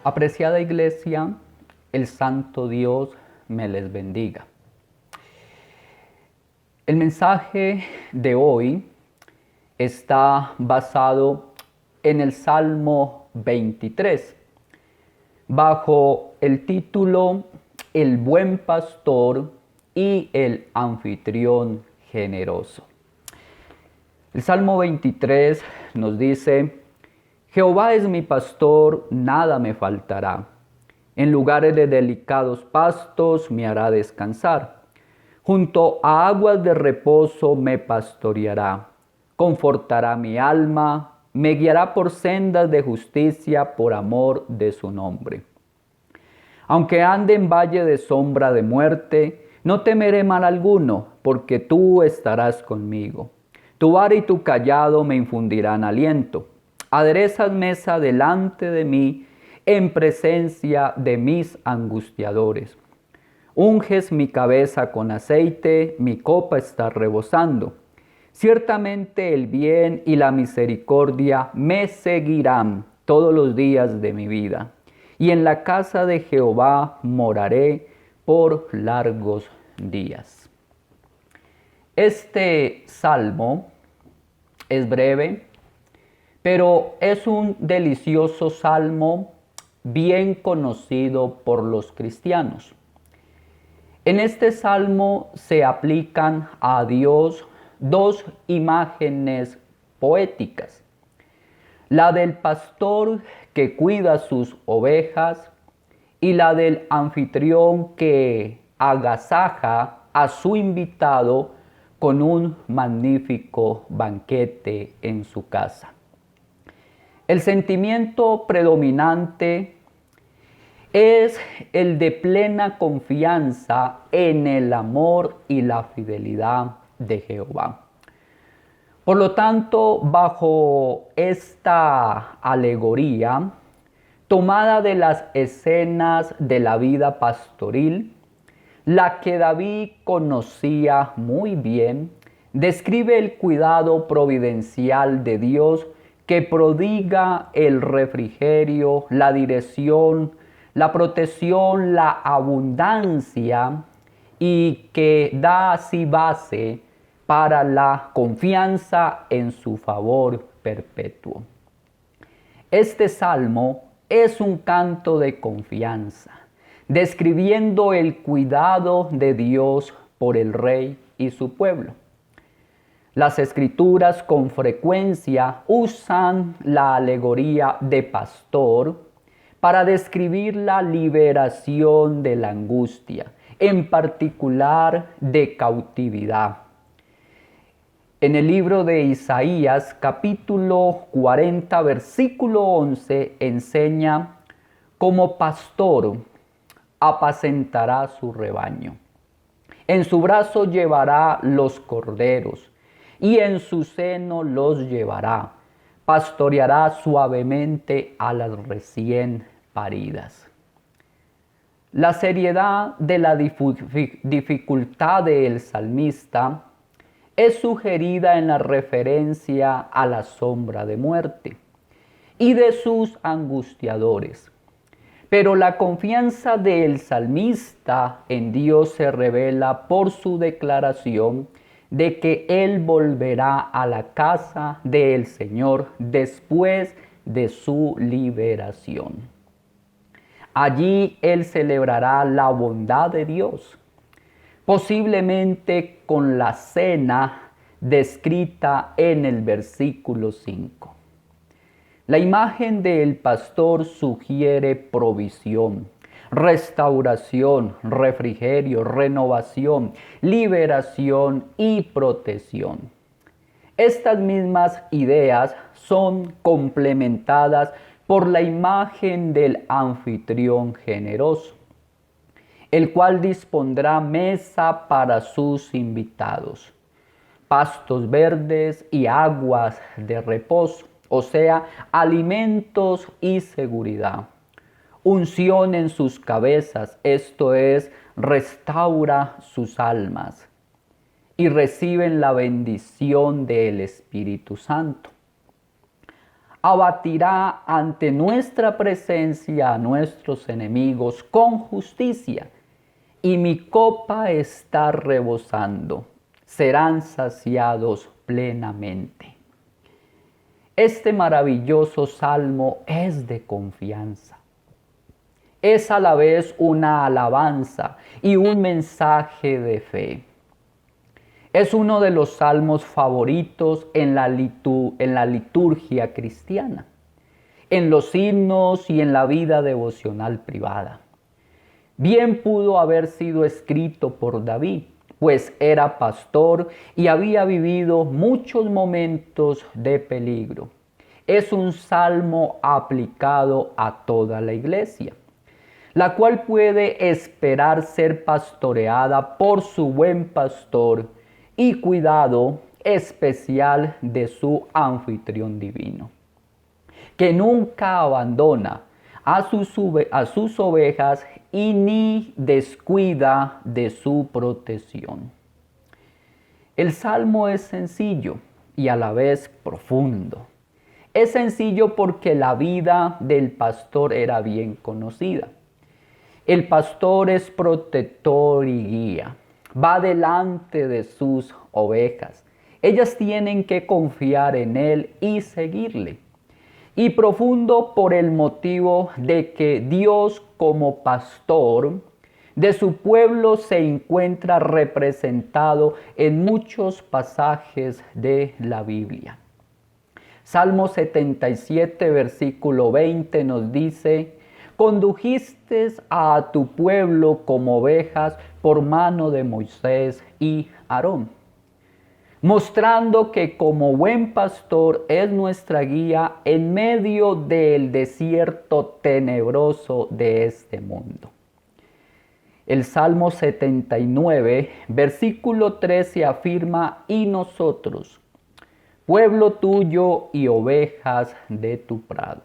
Apreciada iglesia, el santo Dios me les bendiga. El mensaje de hoy está basado en el Salmo 23, bajo el título El buen pastor y el anfitrión generoso. El Salmo 23 nos dice: Jehová es mi pastor, nada me faltará. En lugares de delicados pastos me hará descansar. Junto a aguas de reposo me pastoreará. Confortará mi alma, me guiará por sendas de justicia por amor de su nombre. Aunque ande en valle de sombra de muerte, no temeré mal alguno, porque tú estarás conmigo. Tu vara y tu cayado me infundirán aliento. Aderezas mesa delante de mí, en presencia de mis angustiadores. Unges mi cabeza con aceite, mi copa está rebosando. Ciertamente el bien y la misericordia me seguirán todos los días de mi vida, y en la casa de Jehová moraré por largos días. Este salmo es breve, pero es un delicioso salmo bien conocido por los cristianos. En este salmo se aplican a Dios dos imágenes poéticas: la del pastor que cuida sus ovejas y la del anfitrión que agasaja a su invitado con un magnífico banquete en su casa. El sentimiento predominante es el de plena confianza en el amor y la fidelidad de Jehová. Por lo tanto, bajo esta alegoría, tomada de las escenas de la vida pastoril, la que David conocía muy bien, describe el cuidado providencial de Dios que prodiga el refrigerio, la dirección, la protección, la abundancia, y que da así base para la confianza en su favor perpetuo. Este salmo es un canto de confianza, describiendo el cuidado de Dios por el rey y su pueblo. Las escrituras con frecuencia usan la alegoría de pastor para describir la liberación de la angustia, en particular de cautividad. En el libro de Isaías, capítulo 40, versículo 11, enseña: como pastor apacentará su rebaño. En su brazo llevará los corderos, y en su seno los llevará. Pastoreará suavemente a las recién paridas. La seriedad de la dificultad del salmista es sugerida en la referencia a la sombra de muerte y de sus angustiadores. Pero la confianza del salmista en Dios se revela por su declaración de que él volverá a la casa del Señor después de su liberación. Allí él celebrará la bondad de Dios, posiblemente con la cena descrita en el versículo 5. La imagen del pastor sugiere provisión, restauración, refrigerio, renovación, liberación y protección. Estas mismas ideas son complementadas por la imagen del anfitrión generoso, el cual dispondrá mesa para sus invitados, pastos verdes y aguas de reposo, o sea, alimentos y seguridad. Unción en sus cabezas, esto es, restaura sus almas, y reciben la bendición del Espíritu Santo. abatirá ante nuestra presencia a nuestros enemigos con justicia, y mi copa está rebosando. Serán saciados plenamente. Este maravilloso salmo es de confianza. Es a la vez una alabanza y un mensaje de fe. Es uno de los salmos favoritos en la liturgia cristiana, en los himnos y en la vida devocional privada. Bien pudo haber sido escrito por David, pues era pastor y había vivido muchos momentos de peligro. Es un salmo aplicado a toda la iglesia, la cual puede esperar ser pastoreada por su buen pastor y cuidado especial de su anfitrión divino, que nunca abandona a sus ovejas y ni descuida de su protección. El salmo es sencillo y a la vez profundo. Es sencillo porque la vida del pastor era bien conocida. El pastor es protector y guía. Va delante de sus ovejas. Ellas tienen que confiar en él y seguirle. Y profundo por el motivo de que Dios como pastor de su pueblo se encuentra representado en muchos pasajes de la Biblia. Salmo 77, versículo 20 nos dice: condujiste a tu pueblo como ovejas por mano de Moisés y Aarón, mostrando que como buen pastor es nuestra guía en medio del desierto tenebroso de este mundo. El Salmo 79, versículo 13 afirma: y nosotros, pueblo tuyo y ovejas de tu prado.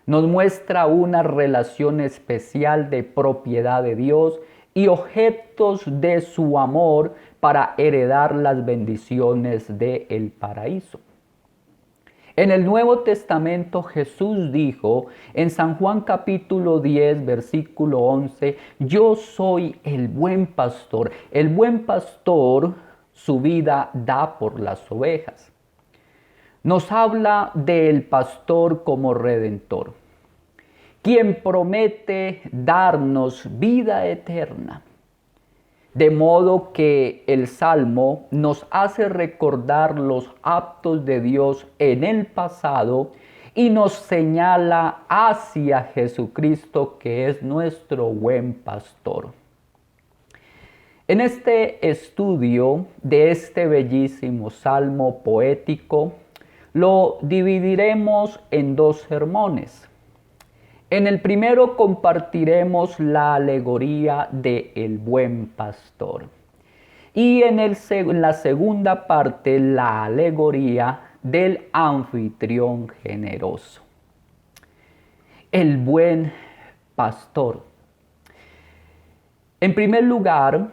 Nos muestra una relación especial de propiedad de Dios y objetos de su amor para heredar las bendiciones del paraíso. En el Nuevo Testamento Jesús dijo en San Juan capítulo 10, versículo 11, yo soy el buen pastor. El buen pastor su vida da por las ovejas. Nos habla del pastor como redentor, quien promete darnos vida eterna. De modo que el Salmo nos hace recordar los actos de Dios en el pasado y nos señala hacia Jesucristo, que es nuestro buen pastor. En este estudio de este bellísimo salmo poético, lo dividiremos en dos sermones. En el primero compartiremos la alegoría de el buen pastor. Y en la segunda parte, la alegoría del anfitrión generoso. El buen pastor. En primer lugar,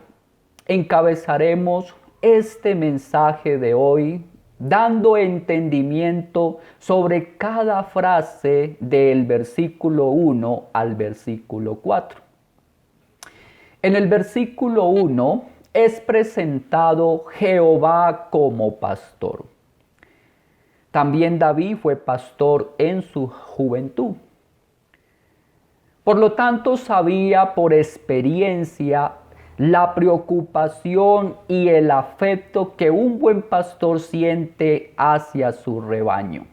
encabezaremos este mensaje de hoy dando entendimiento sobre cada frase del versículo 1 al versículo 4. En el versículo 1 es presentado Jehová como pastor. También David fue pastor en su juventud. Por lo tanto, sabía por experiencia la preocupación y el afecto que un buen pastor siente hacia su rebaño.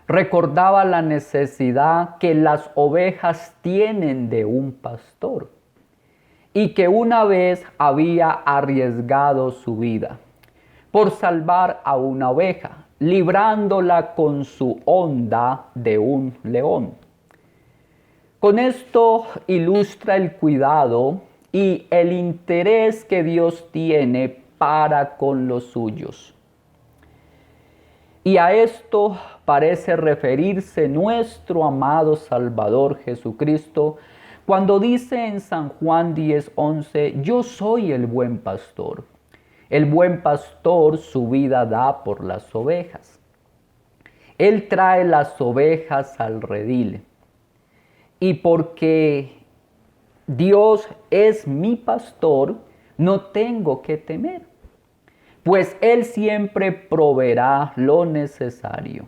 Recordaba la necesidad que las ovejas tienen de un pastor y que una vez había arriesgado su vida por salvar a una oveja, librándola con su honda de un león. Con esto ilustra el cuidado y el interés que Dios tiene para con los suyos. Y a esto parece referirse nuestro amado Salvador Jesucristo cuando dice en San Juan 10:11, yo soy el buen pastor. El buen pastor su vida da por las ovejas. Él trae las ovejas al redil. Y porque Dios es mi pastor, no tengo que temer, pues Él siempre proveerá lo necesario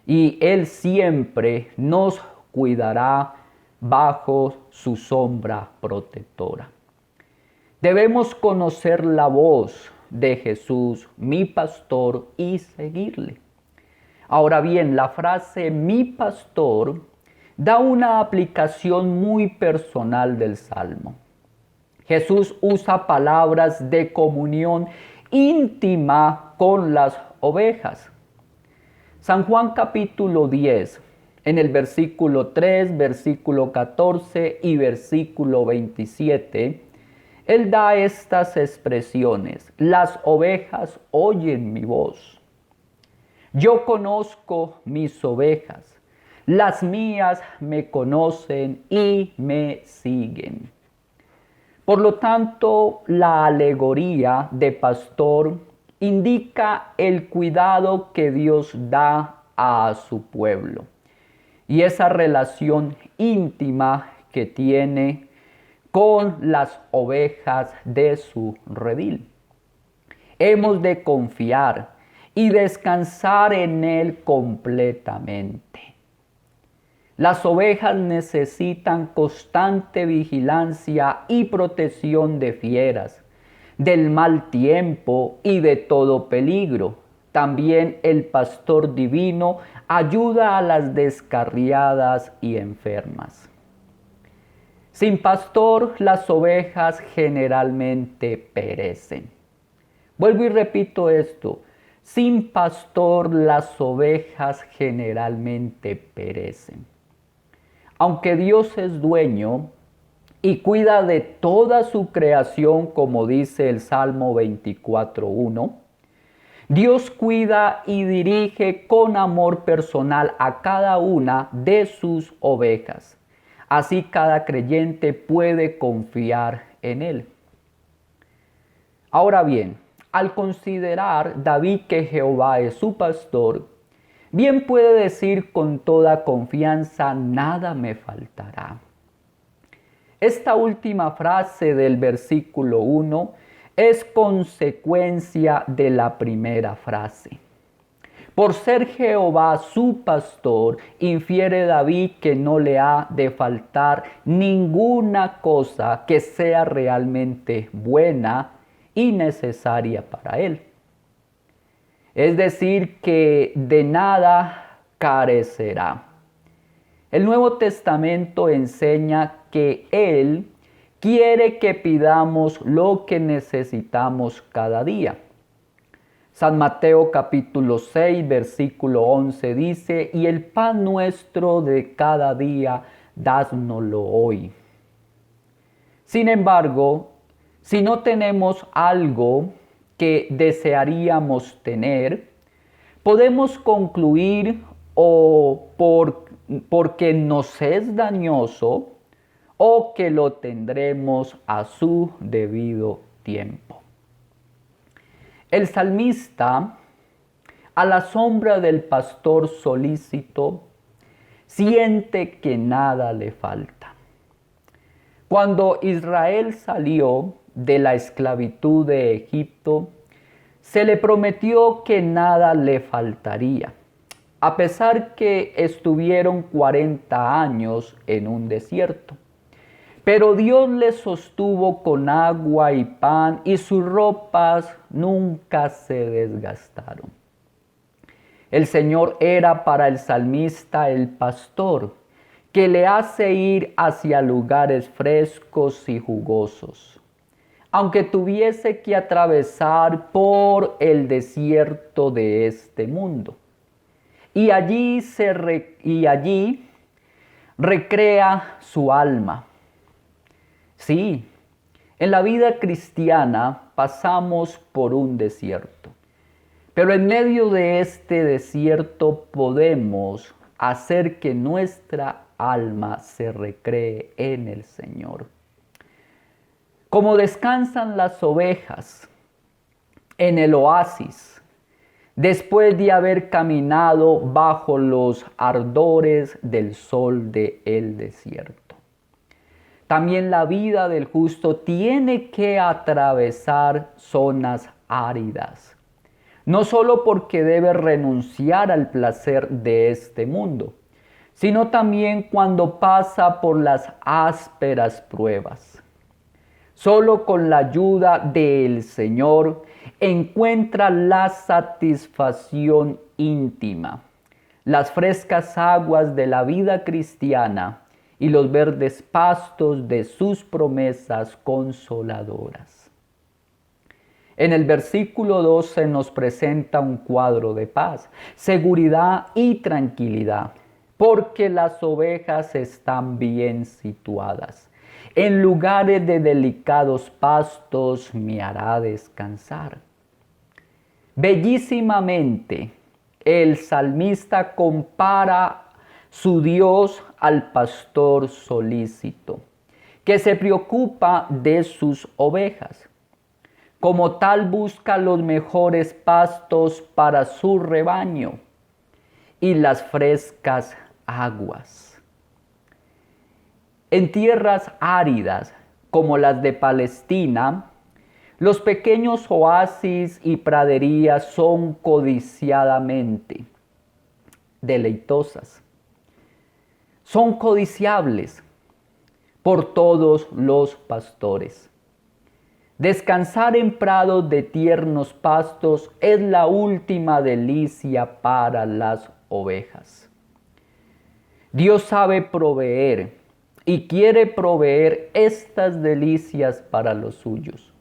y Él siempre nos cuidará bajo su sombra protectora. Debemos conocer la voz de Jesús, mi pastor, y seguirle. Ahora bien, la frase mi pastor da una aplicación muy personal del Salmo. Jesús usa palabras de comunión íntima con las ovejas. San Juan capítulo 10, en el versículo 3, versículo 14 y versículo 27, Él da estas expresiones: las ovejas oyen mi voz. Yo conozco mis ovejas, las mías me conocen y me siguen. Por lo tanto, la alegoría de pastor indica el cuidado que Dios da a su pueblo y esa relación íntima que tiene con las ovejas de su redil. Hemos de confiar y descansar en Él completamente. Las ovejas necesitan constante vigilancia y protección de fieras, del mal tiempo y de todo peligro. También el pastor divino ayuda a las descarriadas y enfermas. Sin pastor, las ovejas generalmente perecen. Vuelvo y repito esto: sin pastor, las ovejas generalmente perecen. Aunque Dios es dueño y cuida de toda su creación, como dice el Salmo 24:1, Dios cuida y dirige con amor personal a cada una de sus ovejas. Así cada creyente puede confiar en Él. Ahora bien, al considerar David que Jehová es su pastor, bien puede decir con toda confianza: nada me faltará. Esta última frase del versículo 1 es consecuencia de la primera frase. Por ser Jehová su pastor, infiere David que no le ha de faltar ninguna cosa que sea realmente buena y necesaria para él. Es decir, que de nada carecerá. El Nuevo Testamento enseña que Él quiere que pidamos lo que necesitamos cada día. San Mateo capítulo 6, versículo 11 dice: y el pan nuestro de cada día, dásnoslo hoy. Sin embargo, si no tenemos algo que desearíamos tener, podemos concluir porque nos es dañoso o que lo tendremos a su debido tiempo. El salmista, a la sombra del pastor solícito, siente que nada le falta. Cuando Israel salió de la esclavitud de Egipto, se le prometió que nada le faltaría, a pesar que estuvieron 40 años en un desierto. Pero Dios les sostuvo con agua y pan, y sus ropas nunca se desgastaron. El Señor era para el salmista el pastor, que le hace ir hacia lugares frescos y jugosos, aunque tuviese que atravesar por el desierto de este mundo. Y allí recrea su alma. Sí, en la vida cristiana pasamos por un desierto, pero en medio de este desierto podemos hacer que nuestra alma se recree en el Señor. Como descansan las ovejas en el oasis después de haber caminado bajo los ardores del sol del desierto. También la vida del justo tiene que atravesar zonas áridas, no solo porque debe renunciar al placer de este mundo, sino también cuando pasa por las ásperas pruebas. Solo con la ayuda del Señor encuentra la satisfacción íntima, las frescas aguas de la vida cristiana y los verdes pastos de sus promesas consoladoras. En el versículo 12 nos presenta un cuadro de paz, seguridad y tranquilidad, porque las ovejas están bien situadas. En lugares de delicados pastos me hará descansar. Bellísimamente, el salmista compara su Dios al pastor solícito, que se preocupa de sus ovejas. Como tal busca los mejores pastos para su rebaño y las frescas aguas. En tierras áridas como las de Palestina, los pequeños oasis y praderías son codiciadamente deleitosas. Son codiciables por todos los pastores. Descansar en prados de tiernos pastos es la última delicia para las ovejas. Dios sabe proveer y quiere proveer estas delicias para los suyos.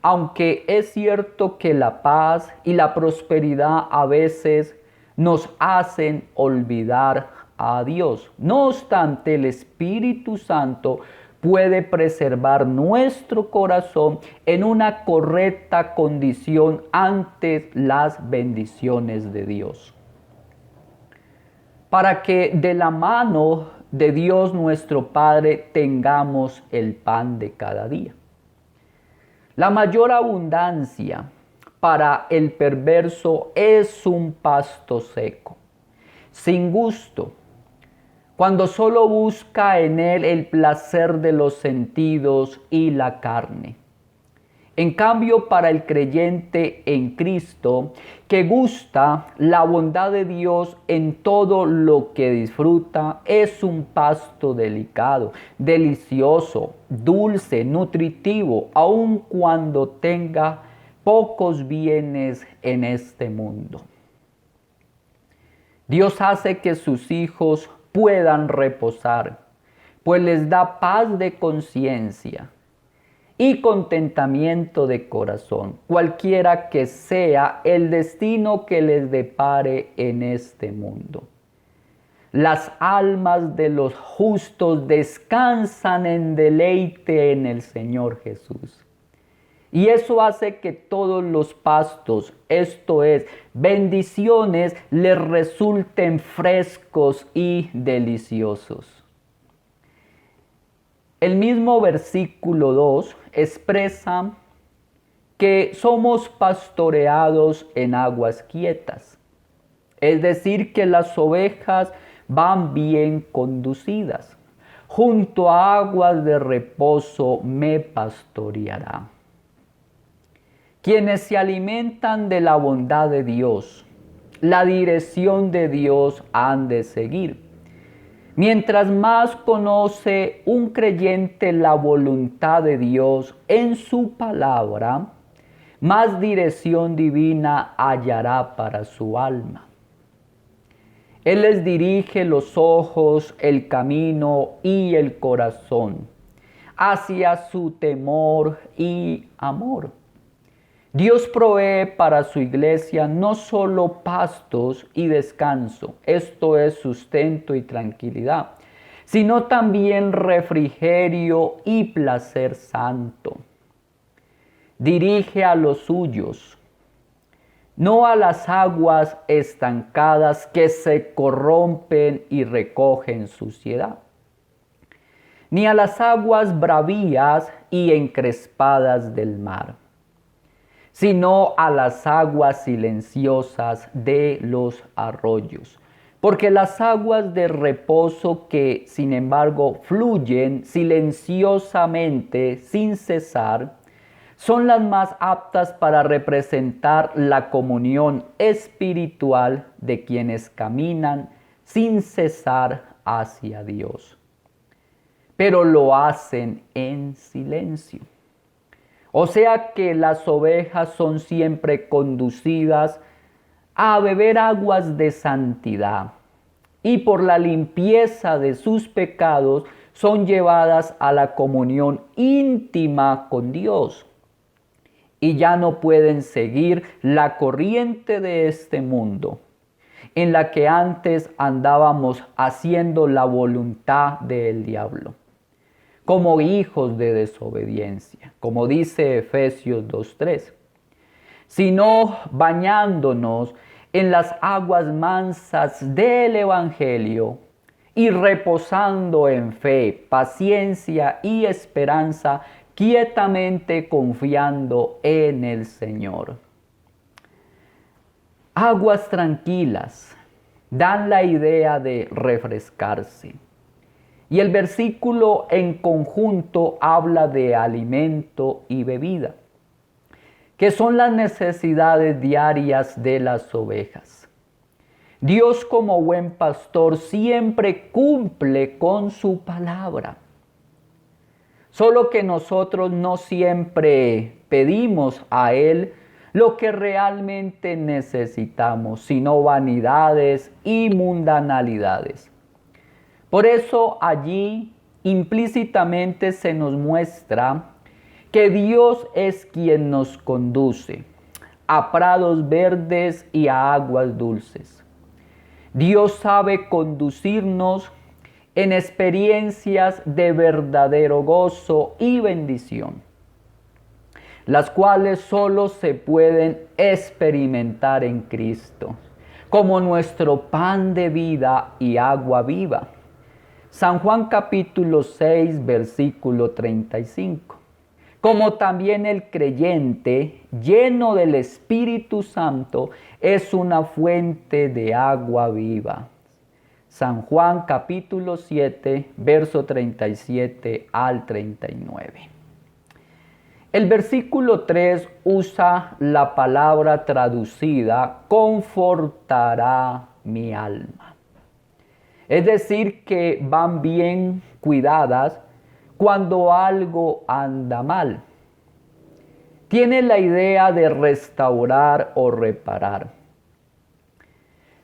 Aunque es cierto que la paz y la prosperidad a veces nos hacen olvidar a Dios. No obstante, el Espíritu Santo puede preservar nuestro corazón en una correcta condición ante las bendiciones de Dios. Para que de la mano de Dios nuestro Padre tengamos el pan de cada día. La mayor abundancia para el perverso es un pasto seco, sin gusto, cuando solo busca en él el placer de los sentidos y la carne. En cambio, para el creyente en Cristo, que gusta la bondad de Dios en todo lo que disfruta, es un pasto delicado, delicioso, dulce, nutritivo, aun cuando tenga pocos bienes en este mundo. Dios hace que sus hijos puedan reposar, pues les da paz de conciencia y contentamiento de corazón, cualquiera que sea el destino que les depare en este mundo. Las almas de los justos descansan en deleite en el Señor Jesús. Y eso hace que todos los pastos, esto es, bendiciones, les resulten frescos y deliciosos. El mismo versículo 2 expresa que somos pastoreados en aguas quietas. Es decir, que las ovejas van bien conducidas. Junto a aguas de reposo me pastoreará. Quienes se alimentan de la bondad de Dios, la dirección de Dios han de seguir. Mientras más conoce un creyente la voluntad de Dios en su palabra, más dirección divina hallará para su alma. Él les dirige los ojos, el camino y el corazón hacia su temor y amor. Dios provee para su iglesia no solo pastos y descanso, esto es sustento y tranquilidad, sino también refrigerio y placer santo. Dirige a los suyos, no a las aguas estancadas que se corrompen y recogen suciedad, ni a las aguas bravías y encrespadas del mar, sino a las aguas silenciosas de los arroyos. Porque las aguas de reposo que, sin embargo, fluyen silenciosamente, sin cesar, son las más aptas para representar la comunión espiritual de quienes caminan sin cesar hacia Dios. Pero lo hacen en silencio. O sea que las ovejas son siempre conducidas a beber aguas de santidad y por la limpieza de sus pecados son llevadas a la comunión íntima con Dios y ya no pueden seguir la corriente de este mundo en la que antes andábamos haciendo la voluntad del diablo, como hijos de desobediencia, como dice Efesios 2:3, sino bañándonos en las aguas mansas del Evangelio y reposando en fe, paciencia y esperanza, quietamente confiando en el Señor. Aguas tranquilas dan la idea de refrescarse. Y el versículo en conjunto habla de alimento y bebida, que son las necesidades diarias de las ovejas. Dios, como buen pastor, siempre cumple con su palabra. Solo que nosotros no siempre pedimos a Él lo que realmente necesitamos, sino vanidades y mundanalidades. Por eso allí implícitamente se nos muestra que Dios es quien nos conduce a prados verdes y a aguas dulces. Dios sabe conducirnos en experiencias de verdadero gozo y bendición, las cuales solo se pueden experimentar en Cristo, como nuestro pan de vida y agua viva. San Juan capítulo 6, versículo 35. Como también el creyente, lleno del Espíritu Santo, es una fuente de agua viva. San Juan capítulo 7, verso 37 al 39. El versículo 3 usa la palabra traducida, confortará mi alma. Es decir, que van bien cuidadas cuando algo anda mal. Tiene la idea de restaurar o reparar.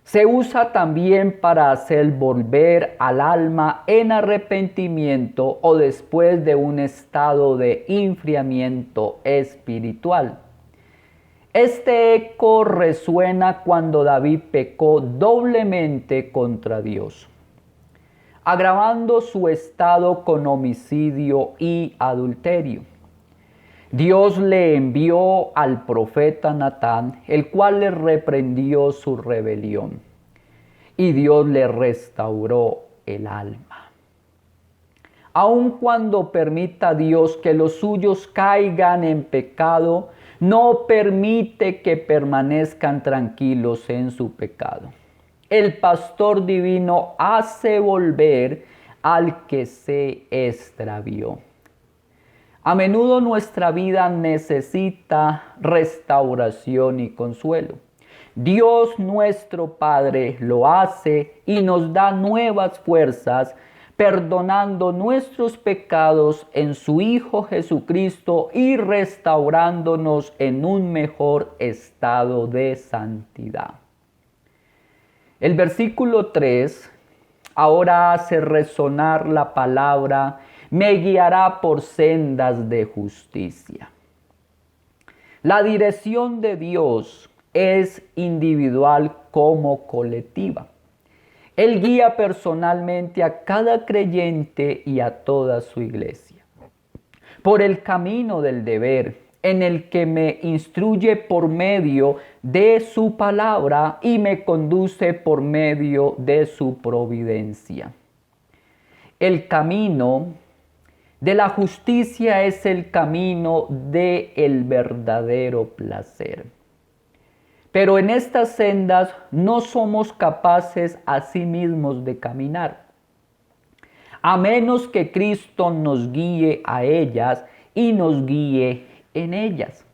Se usa también para hacer volver al alma en arrepentimiento o después de un estado de enfriamiento espiritual. Este eco resuena cuando David pecó doblemente contra Dios, agravando su estado con homicidio y adulterio. Dios le envió al profeta Natán, el cual le reprendió su rebelión, y Dios le restauró el alma. Aun cuando permita Dios que los suyos caigan en pecado, no permite que permanezcan tranquilos en su pecado. El pastor divino hace volver al que se extravió. A menudo nuestra vida necesita restauración y consuelo. Dios nuestro Padre lo hace y nos da nuevas fuerzas, perdonando nuestros pecados en su Hijo Jesucristo y restaurándonos en un mejor estado de santidad. El versículo 3 ahora hace resonar la palabra: me guiará por sendas de justicia. La dirección de Dios es individual como colectiva. Él guía personalmente a cada creyente y a toda su iglesia por el camino del deber, en el que me instruye por medio de su palabra y me conduce por medio de su providencia. El camino De la justicia es el camino del verdadero placer. Pero en estas sendas no somos capaces a sí mismos de caminar, a menos que Cristo nos guíe a ellas y nos guíe en ellas.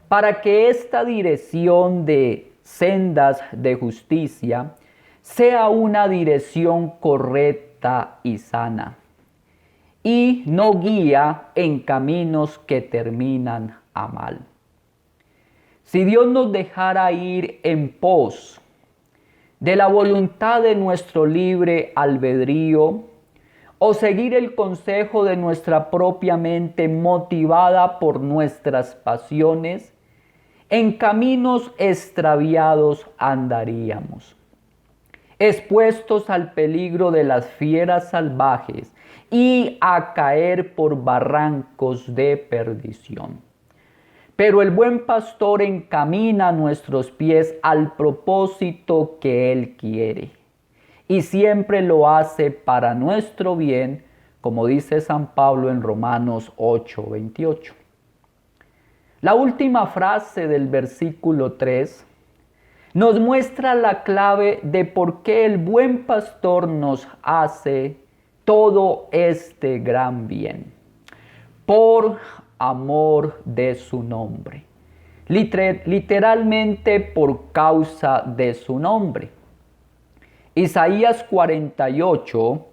Para que esta dirección de sendas de justicia sea una dirección correcta y sana, y no guía en caminos que terminan a mal. Si Dios nos dejara ir en pos de la voluntad de nuestro libre albedrío, o seguir el consejo de nuestra propia mente motivada por nuestras pasiones, en caminos extraviados andaríamos, expuestos al peligro de las fieras salvajes y a caer por barrancos de perdición. Pero el buen pastor encamina nuestros pies al propósito que Él quiere, y siempre lo hace para nuestro bien, como dice San Pablo en Romanos 8:28. La última frase del versículo 3 nos muestra la clave de por qué el buen pastor nos hace todo este gran bien. Por amor de su nombre. Literalmente por causa de su nombre. Isaías 48,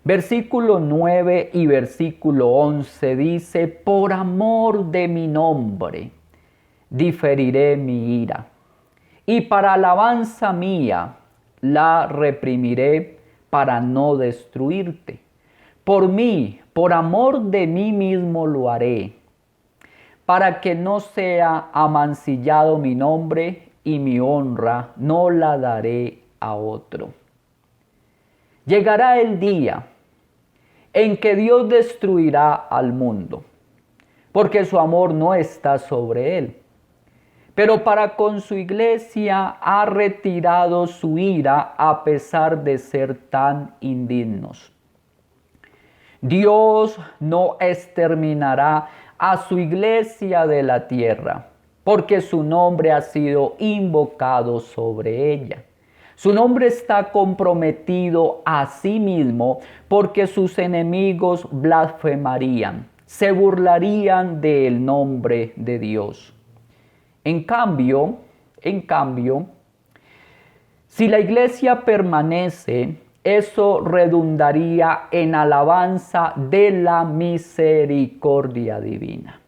versículo 9 y versículo 11 dice: por amor de mi nombre diferiré mi ira, y para alabanza mía la reprimiré para no destruirte. Por mí, por amor de mí mismo lo haré, para que no sea amancillado mi nombre, y mi honra no la daré a otro. Llegará el día en que Dios destruirá al mundo, porque su amor no está sobre él. Pero para con su iglesia ha retirado su ira a pesar de ser tan indignos. Dios no exterminará a su iglesia de la tierra, porque su nombre ha sido invocado sobre ella. Su nombre está comprometido a sí mismo, porque sus enemigos blasfemarían, se burlarían del nombre de Dios. En cambio, si la iglesia permanece, eso redundaría en alabanza de la misericordia divina.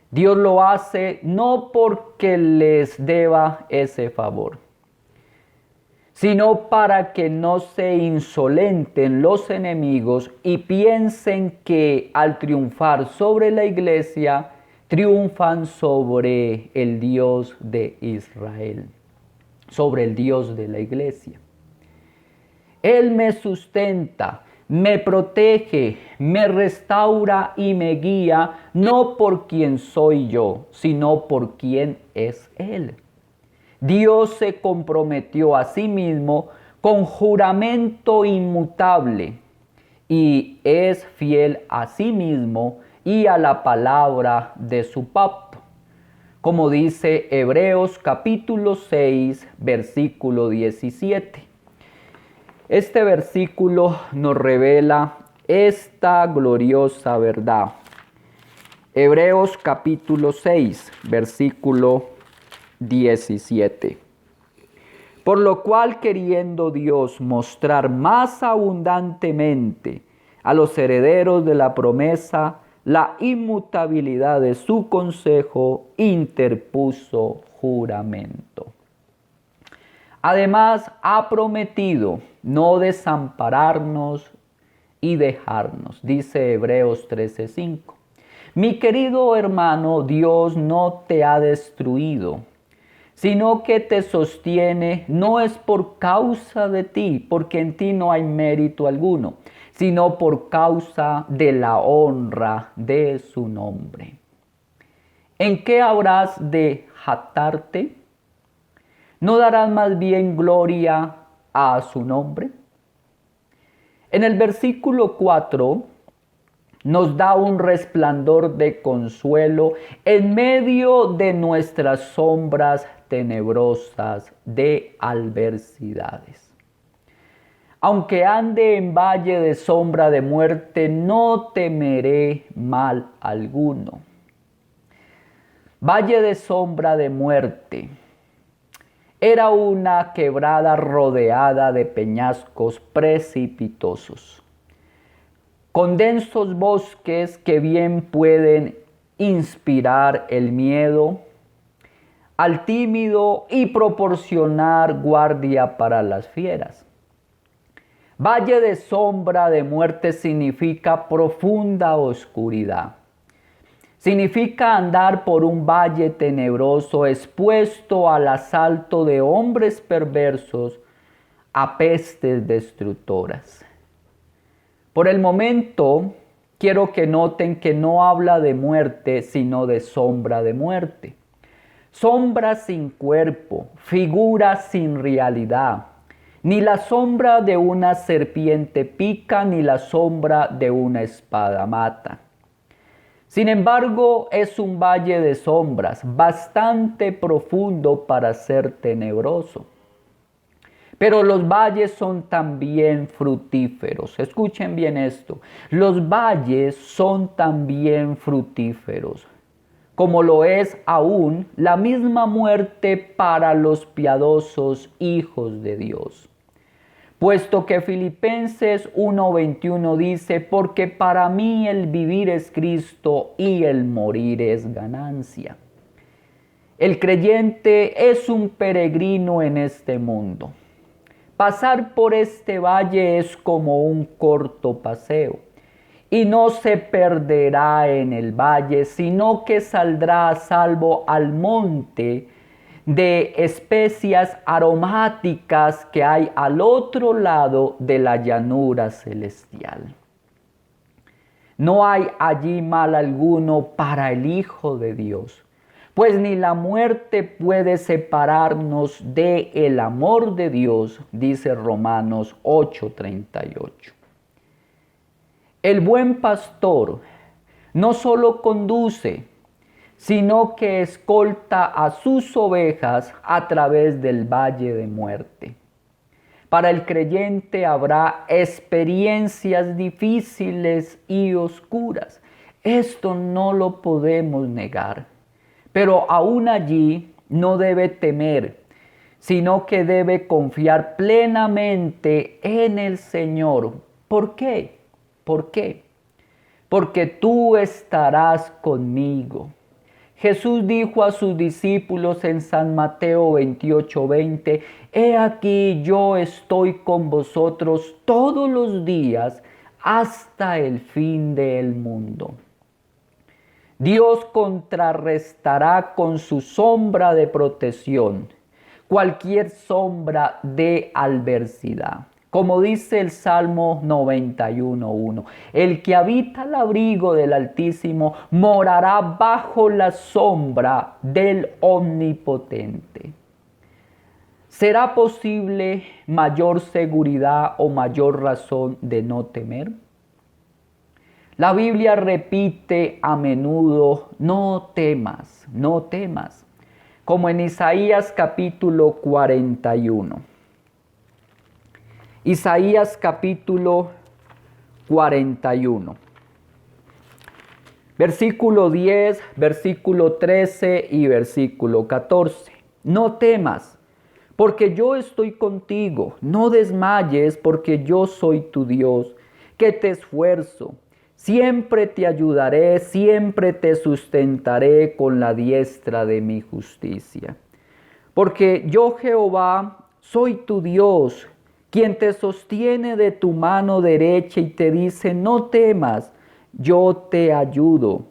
Dios lo hace no porque les deba ese favor, sino para que no se insolenten los enemigos y piensen que al triunfar sobre la iglesia, triunfan sobre el Dios de Israel, sobre el Dios de la iglesia. Él me sustenta, me protege, me restaura y me guía, no por quien soy yo, sino por quien es Él. Dios se comprometió a sí mismo con juramento inmutable y es fiel a sí mismo y a la palabra de su pacto, como dice Hebreos capítulo 6, versículo 17. Este versículo nos revela esta gloriosa verdad. Hebreos capítulo 6, versículo 17. Por lo cual, queriendo Dios mostrar más abundantemente a los herederos de la promesa la inmutabilidad de su consejo, interpuso juramento. Además, ha prometido no desampararnos y dejarnos, dice Hebreos 13:5. Mi querido hermano, Dios no te ha destruido, sino que te sostiene, no es por causa de ti, porque en ti no hay mérito alguno, sino por causa de la honra de su nombre. ¿En qué habrás de jactarte? ¿No darás más bien gloria a su nombre? En el versículo 4 nos da un resplandor de consuelo en medio de nuestras sombras tenebrosas de adversidades. Aunque ande en valle de sombra de muerte, no temeré mal alguno. Valle de sombra de muerte. Era una quebrada rodeada de peñascos precipitosos, con densos bosques que bien pueden inspirar el miedo al tímido y proporcionar guardia para las fieras. Valle de sombra de muerte significa profunda oscuridad. Significa andar por un valle tenebroso expuesto al asalto de hombres perversos a pestes destructoras. Por el momento, quiero que noten que no habla de muerte, sino de sombra de muerte. Sombra sin cuerpo, figura sin realidad. Ni la sombra de una serpiente pica, ni la sombra de una espada mata. Sin embargo, es un valle de sombras, bastante profundo para ser tenebroso. Pero los valles son también fructíferos. Escuchen bien esto. Los valles son también fructíferos, como lo es aún la misma muerte para los piadosos hijos de Dios. Puesto que Filipenses 1:21 dice, porque para mí el vivir es Cristo y el morir es ganancia. El creyente es un peregrino en este mundo. Pasar por este valle es como un corto paseo, y no se perderá en el valle, sino que saldrá a salvo al monte de especias aromáticas que hay al otro lado de la llanura celestial. No hay allí mal alguno para el Hijo de Dios, pues ni la muerte puede separarnos del amor de Dios, dice Romanos 8:38. El buen pastor no solo conduce, sino que escolta a sus ovejas a través del valle de muerte. Para el creyente habrá experiencias difíciles y oscuras. Esto no lo podemos negar. Pero aún allí no debe temer, sino que debe confiar plenamente en el Señor. ¿Por qué? ¿Por qué? Porque tú estarás conmigo. Jesús dijo a sus discípulos en San Mateo 28:20, he aquí yo estoy con vosotros todos los días hasta el fin del mundo. Dios contrarrestará con su sombra de protección cualquier sombra de adversidad. Como dice el Salmo 91:1, el que habita al abrigo del Altísimo morará bajo la sombra del Omnipotente. ¿Será posible mayor seguridad o mayor razón de no temer? La Biblia repite a menudo, no temas, no temas, como en Isaías capítulo 41. Isaías capítulo 41. Versículo 10, versículo 13 y versículo 14. No temas, porque yo estoy contigo. No desmayes, porque yo soy tu Dios, que te esfuerzo. Siempre te ayudaré, siempre te sustentaré con la diestra de mi justicia. Porque yo, Jehová, soy tu Dios, quien te sostiene de tu mano derecha y te dice, no temas, yo te ayudo.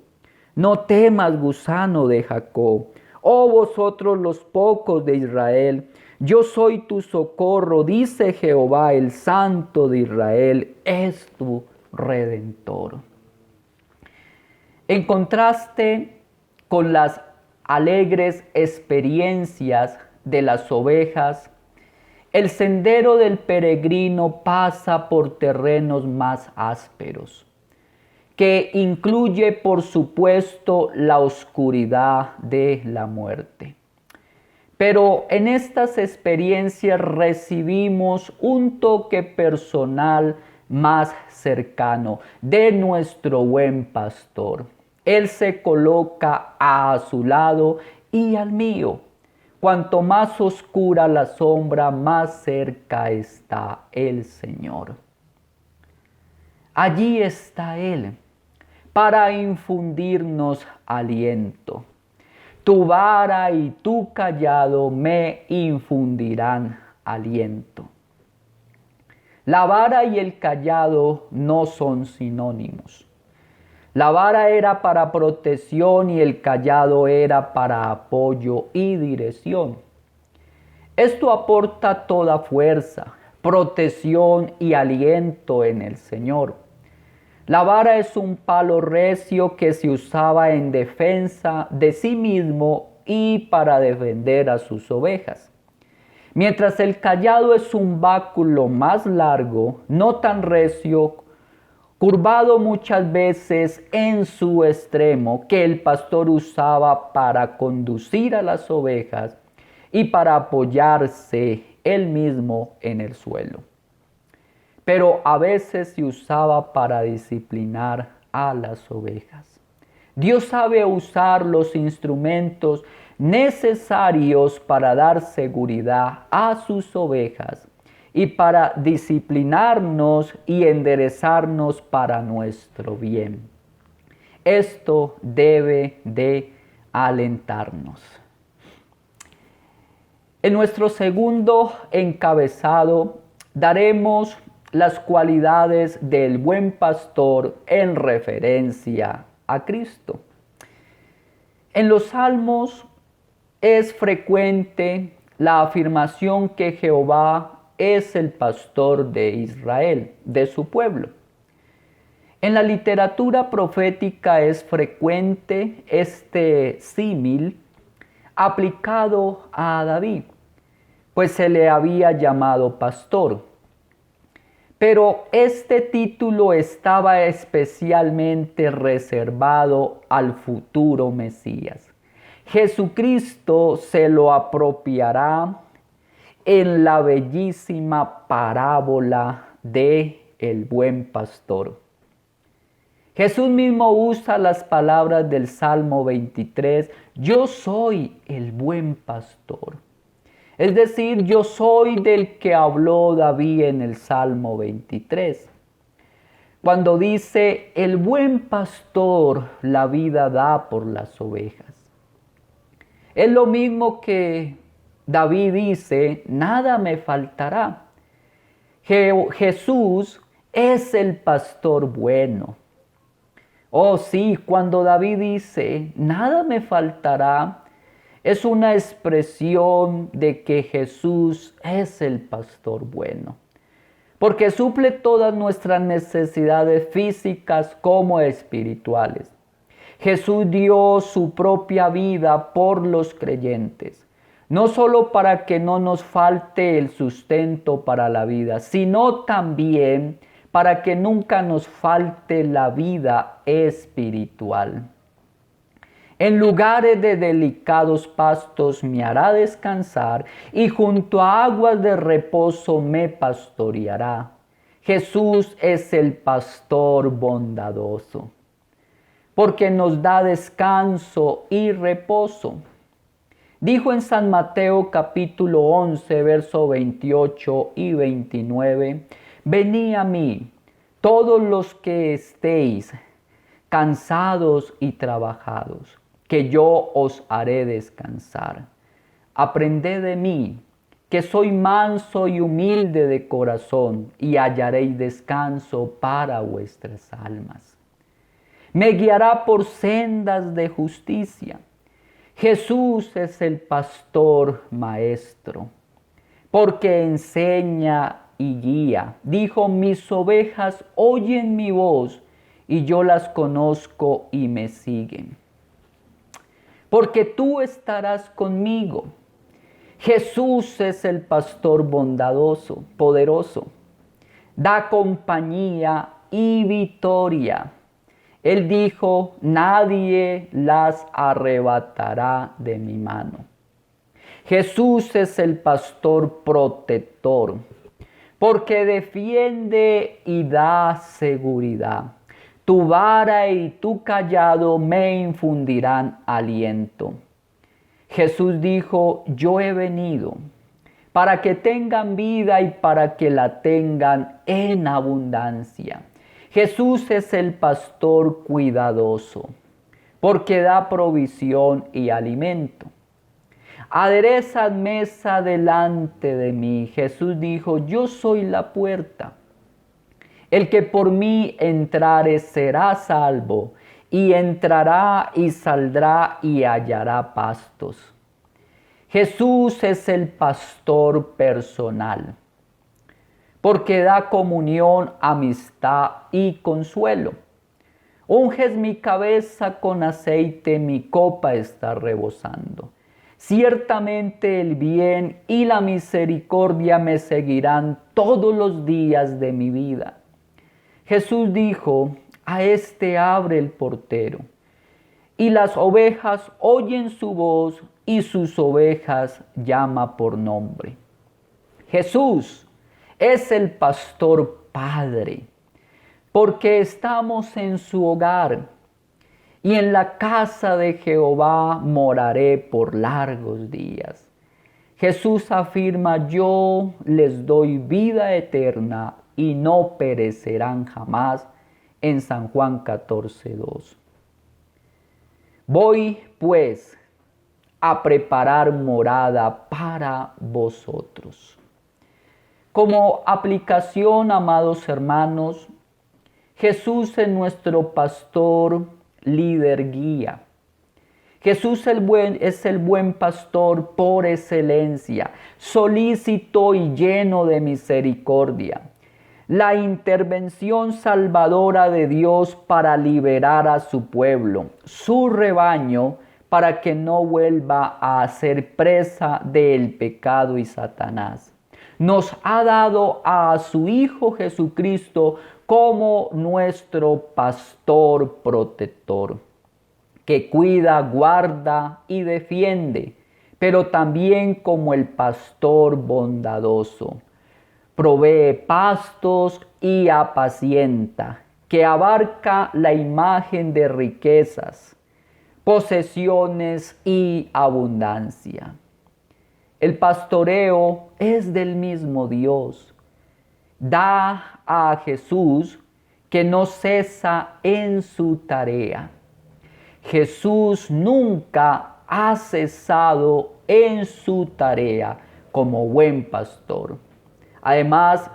No temas, gusano de Jacob, oh vosotros los pocos de Israel, yo soy tu socorro, dice Jehová, el Santo de Israel, es tu Redentor. En contraste con las alegres experiencias de las ovejas, el sendero del peregrino pasa por terrenos más ásperos, que incluye, por supuesto, la oscuridad de la muerte. Pero en estas experiencias recibimos un toque personal más cercano de nuestro buen pastor. Él se coloca a su lado y al mío. Cuanto más oscura la sombra, más cerca está el Señor. Allí está Él para infundirnos aliento. Tu vara y tu cayado me infundirán aliento. La vara y el cayado no son sinónimos. La vara era para protección y el cayado era para apoyo y dirección. Esto aporta toda fuerza, protección y aliento en el Señor. La vara es un palo recio que se usaba en defensa de sí mismo y para defender a sus ovejas. Mientras el cayado es un báculo más largo, no tan recio, curvado muchas veces en su extremo, que el pastor usaba para conducir a las ovejas y para apoyarse él mismo en el suelo. Pero a veces se usaba para disciplinar a las ovejas. Dios sabe usar los instrumentos necesarios para dar seguridad a sus ovejas y para disciplinarnos y enderezarnos para nuestro bien. Esto debe de alentarnos. En nuestro segundo encabezado daremos las cualidades del buen pastor en referencia a Cristo. En los Salmos es frecuente la afirmación que Jehová es el pastor de Israel, de su pueblo. En la literatura profética es frecuente este símil aplicado a David, pues se le había llamado pastor. Pero este título estaba especialmente reservado al futuro Mesías. Jesucristo se lo apropiará en la bellísima parábola de el buen pastor. Jesús mismo usa las palabras del Salmo 23, yo soy el buen pastor. Es decir, yo soy del que habló David en el Salmo 23. Cuando dice, el buen pastor la vida da por las ovejas. Es lo mismo que David dice, nada me faltará. Jesús es el pastor bueno. Oh sí, cuando David dice, nada me faltará, es una expresión de que Jesús es el pastor bueno, porque suple todas nuestras necesidades físicas como espirituales. Jesús dio su propia vida por los creyentes, no solo para que no nos falte el sustento para la vida, sino también para que nunca nos falte la vida espiritual. En lugares de delicados pastos me hará descansar y junto a aguas de reposo me pastoreará. Jesús es el pastor bondadoso, porque nos da descanso y reposo. Dijo en San Mateo capítulo 11, verso 28 y 29, venid a mí, todos los que estéis cansados y trabajados, que yo os haré descansar. Aprended de mí, que soy manso y humilde de corazón, y hallaréis descanso para vuestras almas. Me guiará por sendas de justicia. Jesús es el pastor maestro, porque enseña y guía. Dijo, mis ovejas oyen mi voz, y yo las conozco y me siguen. Porque tú estarás conmigo. Jesús es el pastor bondadoso, poderoso. Da compañía y victoria. Él dijo, nadie las arrebatará de mi mano. Jesús es el pastor protector, porque defiende y da seguridad. Tu vara y tu cayado me infundirán aliento. Jesús dijo, yo he venido para que tengan vida y para que la tengan en abundancia. Jesús es el pastor cuidadoso, porque da provisión y alimento. Aderezad mesa delante de mí. Jesús dijo, yo soy la puerta. El que por mí entrare será salvo, y entrará y saldrá y hallará pastos. Jesús es el pastor personal, porque da comunión, amistad y consuelo. Unges mi cabeza con aceite, mi copa está rebosando. Ciertamente el bien y la misericordia me seguirán todos los días de mi vida. Jesús dijo, a este abre el portero, y las ovejas oyen su voz, y sus ovejas llama por nombre. Jesús es el pastor Padre, porque estamos en su hogar, y en la casa de Jehová moraré por largos días. Jesús afirma, yo les doy vida eterna y no perecerán jamás, en San Juan 14:2. Voy, pues, a preparar morada para vosotros. Como aplicación, amados hermanos, Jesús es nuestro pastor, líder, guía. Jesús es el buen pastor por excelencia, solícito y lleno de misericordia. La intervención salvadora de Dios para liberar a su pueblo, su rebaño, para que no vuelva a ser presa del pecado y Satanás. Nos ha dado a su Hijo Jesucristo como nuestro pastor protector, que cuida, guarda y defiende, pero también como el pastor bondadoso. Provee pastos y apacienta, que abarca la imagen de riquezas, posesiones y abundancia. El pastoreo es del mismo Dios. Da a Jesús que no cesa en su tarea. Jesús nunca ha cesado en su tarea como buen pastor. Además,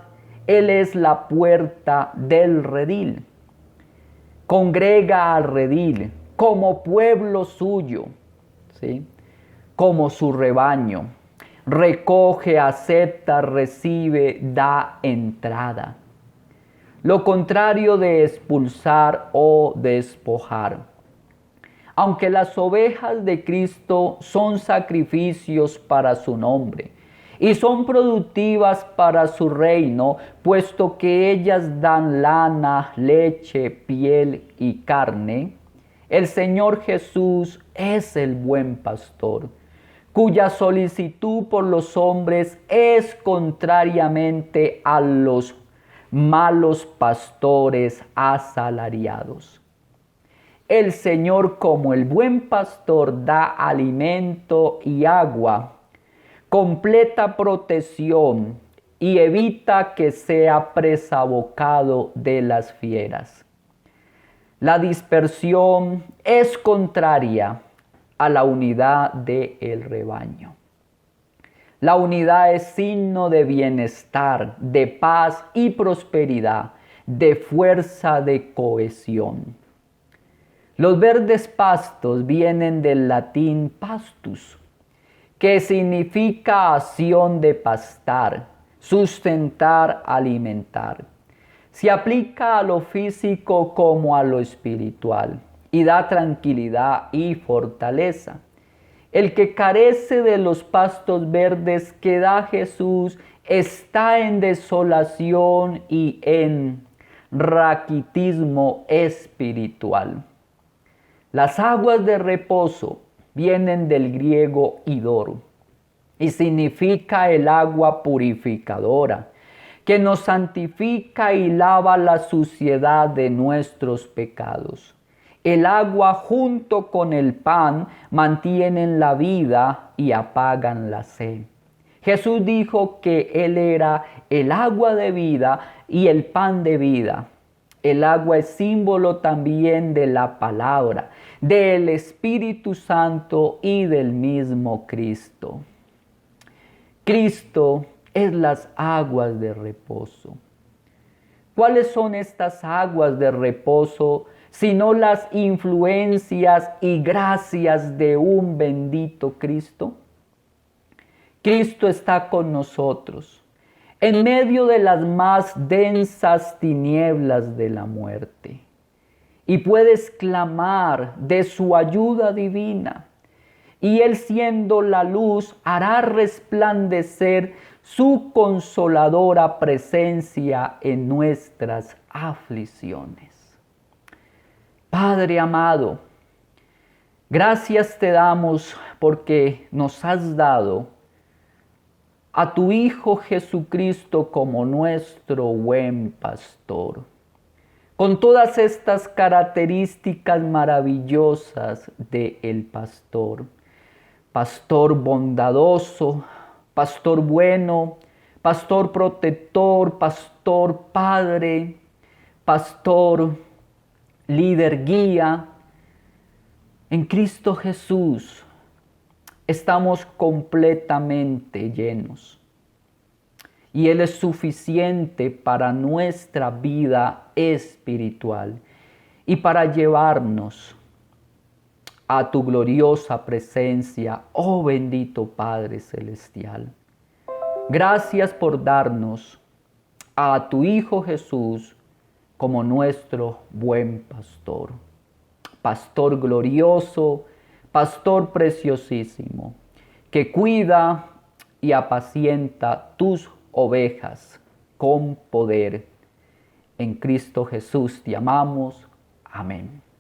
Él es la puerta del redil. Congrega al redil como pueblo suyo, ¿sí? Como su rebaño. Recoge, acepta, recibe, da entrada. Lo contrario de expulsar o despojar. Aunque las ovejas de Cristo son sacrificios para su nombre y son productivas para su reino, puesto que ellas dan lana, leche, piel y carne, el Señor Jesús es el buen pastor, cuya solicitud por los hombres es contrariamente a los malos pastores asalariados. El Señor, como el buen pastor, da alimento y agua, completa protección y evita que sea presa bocado de las fieras. La dispersión es contraria a la unidad del rebaño. La unidad es signo de bienestar, de paz y prosperidad, de fuerza, de cohesión. Los verdes pastos vienen del latín pastus, que significa acción de pastar, sustentar, alimentar. Se aplica a lo físico como a lo espiritual y da tranquilidad y fortaleza. El que carece de los pastos verdes que da Jesús está en desolación y en raquitismo espiritual. Las aguas de reposo vienen del griego idor y significa el agua purificadora, que nos santifica y lava la suciedad de nuestros pecados. El agua junto con el pan mantienen la vida y apagan la sed. Jesús dijo que Él era el agua de vida y el pan de vida. El agua es símbolo también de la palabra, del Espíritu Santo y del mismo Cristo. Cristo es las aguas de reposo. ¿Cuáles son estas aguas de reposo sino las influencias y gracias de un bendito Cristo? Cristo está con nosotros en medio de las más densas tinieblas de la muerte y puedes clamar de su ayuda divina. Y Él, siendo la luz, hará resplandecer su consoladora presencia en nuestras aflicciones. Padre amado, gracias te damos porque nos has dado a tu Hijo Jesucristo como nuestro buen pastor, con todas estas características maravillosas del pastor. Pastor bondadoso, pastor bueno, pastor protector, pastor padre, pastor líder guía. En Cristo Jesús estamos completamente llenos y Él es suficiente para nuestra vida espiritual y para llevarnos a tu gloriosa presencia, oh bendito Padre Celestial. Gracias por darnos a tu Hijo Jesús como nuestro buen pastor. Pastor glorioso, pastor preciosísimo, que cuida y apacienta tus ovejas con poder. En Cristo Jesús te amamos. Amén.